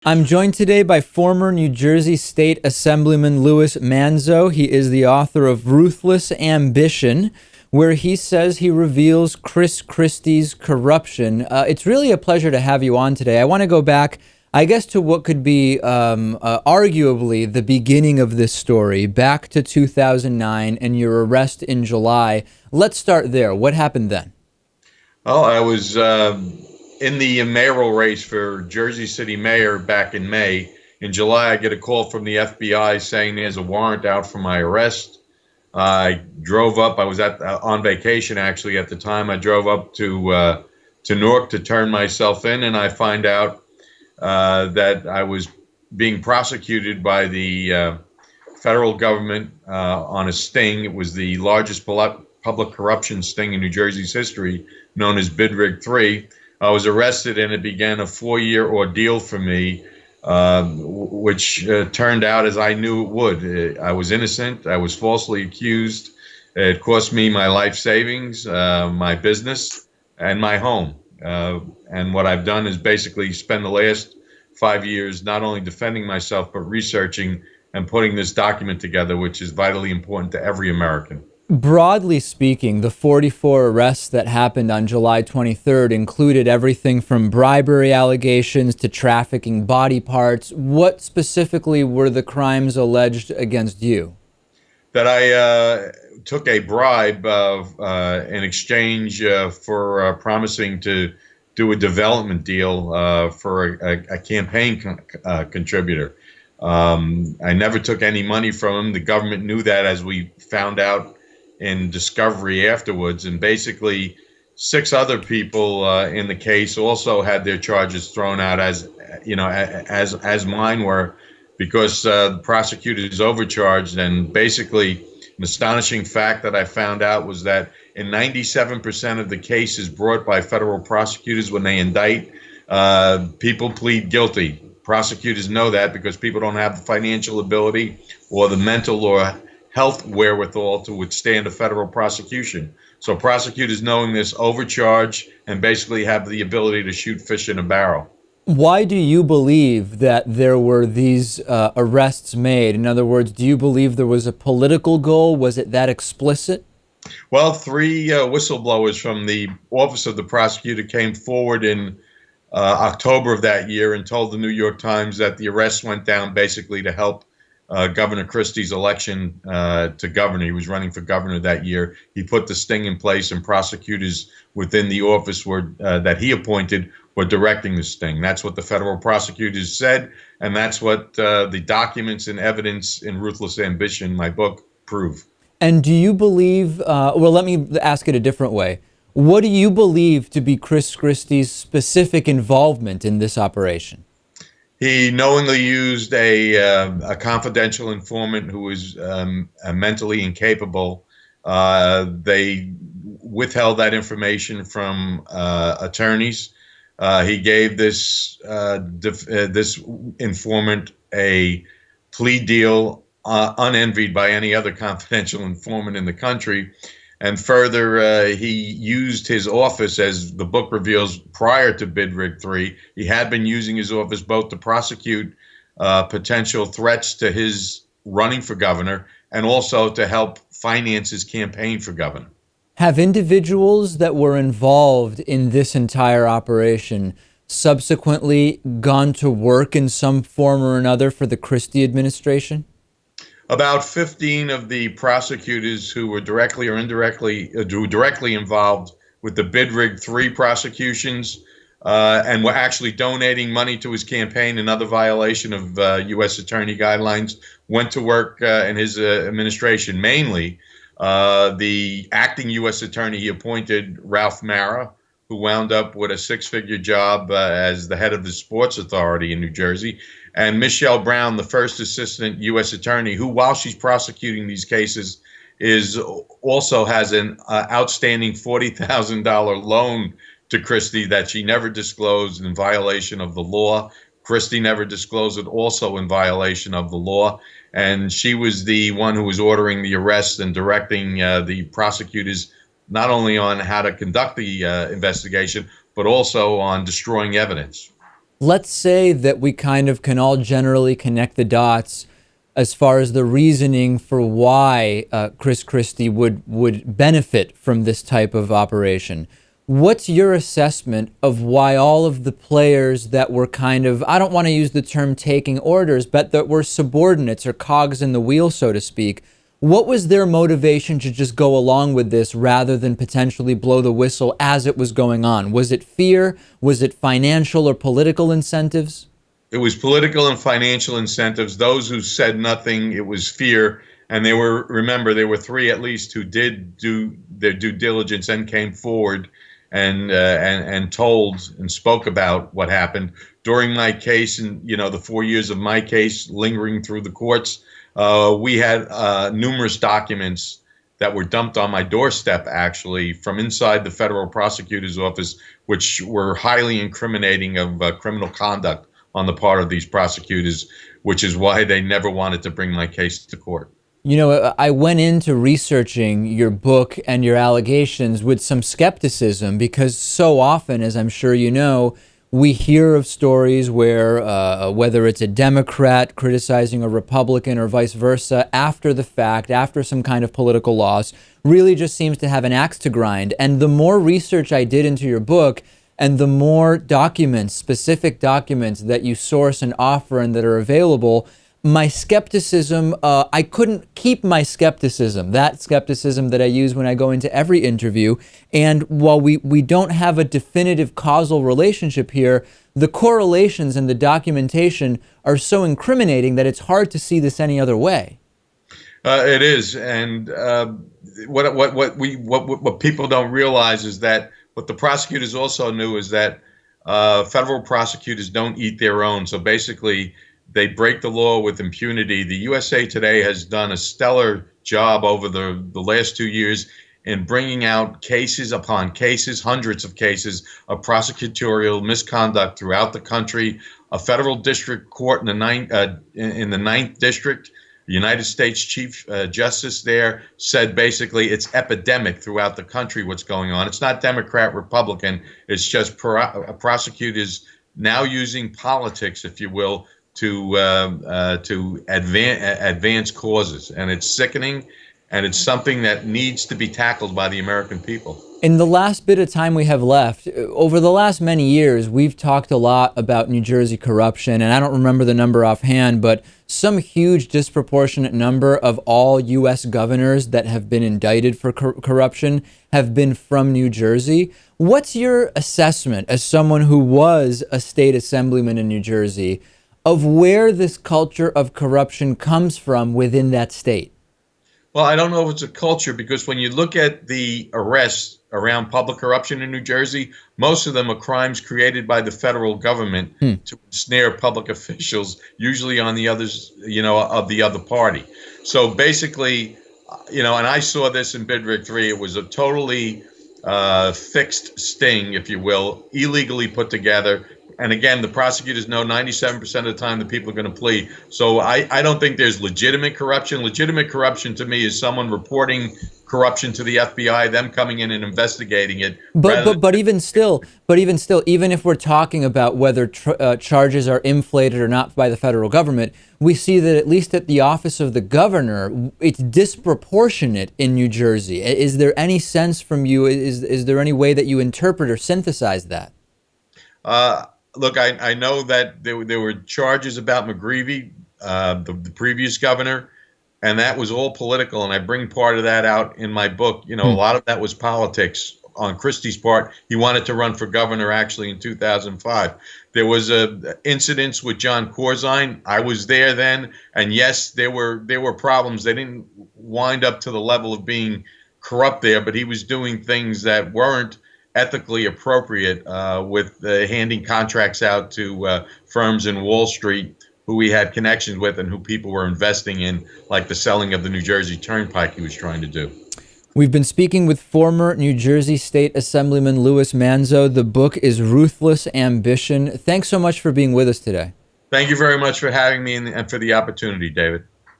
I'm joined today by former New Jersey State Assemblyman Louis Manzo. He is the author of Ruthless Ambition, where he says he reveals Chris Christie's corruption. It's really a pleasure to have you on today. I want to go back, I guess, to what could be arguably the beginning of this story, back to 2009 and your arrest in July. Let's start there. What happened then? Well, I was in the mayoral race for Jersey City mayor back in May. In July, I get a call from the FBI saying there's a warrant out for my arrest. I drove up. I was on vacation actually at the time. I drove up to Newark to turn myself in, and I find out that I was being prosecuted by the federal government on a sting. It was the largest public corruption sting in New Jersey's history, known as Bid Rig 3. I was arrested, and it began a 4-year ordeal for me, which turned out as I knew it would. I was innocent. I was falsely accused. It cost me my life savings, my business, and my home. And what I've done is basically spend the last 5 years not only defending myself, but researching and putting this document together, which is vitally important to every American. Broadly speaking, the 44 arrests that happened on July 23rd included everything from bribery allegations to trafficking body parts. What specifically were the crimes alleged against you? That I took a bribe in exchange for promising to do a development deal for a campaign contributor. I never took any money from him. The government knew that, as we found out in discovery afterwards, and basically 6 other people in the case also had their charges thrown out as mine were, because the prosecutors overcharged. And basically an astonishing fact that I found out was that in 97% of the cases brought by federal prosecutors, when they indict, people plead guilty. Prosecutors know that because people don't have the financial ability or the mental or health wherewithal to withstand a federal prosecution. So prosecutors, knowing this, overcharge and basically have the ability to shoot fish in a barrel. Why do you believe that there were these arrests made? In other words, do you believe there was a political goal? Was it that explicit? Well, 3 whistleblowers from the office of the prosecutor came forward in October of that year and told the New York Times that the arrests went down basically to help Governor Christie's election to governor. He was running for governor that year. He put the sting in place, and prosecutors within the office that he appointed were directing the sting. That's what the federal prosecutors said, and that's what the documents and evidence in Ruthless Ambition, my book, prove. And do you believe, well, let me ask it a different way. What do you believe to be Chris Christie's specific involvement in this operation? He knowingly used a confidential informant who was mentally incapable. They withheld that information from attorneys. He gave this informant a plea deal unenvied by any other confidential informant in the country. And further, he used his office, as the book reveals, prior to Bid Rig 3. He had been using his office both to prosecute potential threats to his running for governor and also to help finance his campaign for governor. Have individuals that were involved in this entire operation subsequently gone to work in some form or another for the Christie administration? About 15 of the prosecutors who were directly or indirectly involved with the Bid Rig 3 prosecutions and were actually donating money to his campaign, another violation of U.S. Attorney guidelines, went to work in his administration. Mainly the acting U.S. Attorney he appointed, Ralph Mara, who wound up with a 6-figure job as the head of the Sports Authority in New Jersey, and Michelle Brown, the first assistant U.S. attorney, who, while she's prosecuting these cases, also has an outstanding $40,000 loan to Christie that she never disclosed, in violation of the law. Christie never disclosed it, also in violation of the law. And she was the one who was ordering the arrest and directing the prosecutors not only on how to conduct the investigation, but also on destroying evidence. Let's say that we kind of can all generally connect the dots as far as the reasoning for why Chris Christie would benefit from this type of operation. What's your assessment of why all of the players that were kind of, I don't want to use the term taking orders, but that were subordinates or cogs in the wheel, so to speak, what was their motivation to just go along with this rather than potentially blow the whistle as it was going on? Was it fear? Was it financial or political incentives? It was political and financial incentives. Those who said nothing, it was fear. And remember, there were three at least who did do their due diligence and came forward and told and spoke about what happened during my case. And, the 4 years of my case lingering through the courts, we had numerous documents that were dumped on my doorstep, actually, from inside the federal prosecutor's office, which were highly incriminating of criminal conduct on the part of these prosecutors, which is why they never wanted to bring my case to court. I went into researching your book and your allegations with some skepticism because so often, as I'm sure you know, we hear of stories where whether it's a Democrat criticizing a Republican or vice versa, after the fact, after some kind of political loss, really just seems to have an axe to grind. And the more research I did into your book, and the more documents, specific documents that you source and offer and that are available, my skepticism, I couldn't keep my skepticism, that skepticism that I use when I go into every interview. And while we don't have a definitive causal relationship here, the correlations and the documentation are so incriminating that it's hard to see this any other way. It is. And what people don't realize is that what the prosecutors also knew is that federal prosecutors don't eat their own. So basically, they break the law with impunity. The USA Today has done a stellar job over the last 2 years in bringing out cases upon cases, hundreds of cases of prosecutorial misconduct throughout the country. A federal district court in the ninth district, the United States Chief Justice there said basically it's epidemic throughout the country what's going on. It's not Democrat, Republican. It's just prosecutors now using politics, if you will, to advance causes. And it's sickening, and it's something that needs to be tackled by the American people. In the last bit of time we have left, over the last many years, we've talked a lot about New Jersey corruption, and I don't remember the number offhand, but some huge disproportionate number of all U.S. governors that have been indicted for corruption have been from New Jersey. What's your assessment as someone who was a state assemblyman in New Jersey of where this culture of corruption comes from within that state? Well, I don't know if it's a culture, because when you look at the arrests around public corruption in New Jersey, most of them are crimes created by the federal government to ensnare public officials, usually on the others, of the other party. So basically, and I saw this in Bidrick 3, it was a totally fixed sting, if you will, illegally put together. And again, the prosecutors know 97% of the time the people are going to plead. So I don't think there's legitimate corruption. Legitimate corruption to me is someone reporting corruption to the FBI, them coming in and investigating it. But even still, even if we're talking about whether charges are inflated or not by the federal government, we see that at least at the office of the governor, it's disproportionate in New Jersey. Is there any sense from you? Is there any way that you interpret or synthesize that? Look, I know that there were charges about McGreevey, the previous governor, and that was all political. And I bring part of that out in my book. A lot of that was politics on Christie's part. He wanted to run for governor actually in 2005. There was incidents with John Corzine. I was there then, and yes, there were problems. They didn't wind up to the level of being corrupt there, but he was doing things that weren't ethically appropriate, with handing contracts out to firms in Wall Street who he had connections with and who people were investing in, like the selling of the New Jersey Turnpike he was trying to do. We've been speaking with former New Jersey State Assemblyman Louis Manzo. The book is Ruthless Ambition. Thanks so much for being with us today. Thank you very much for having me and for the opportunity, David.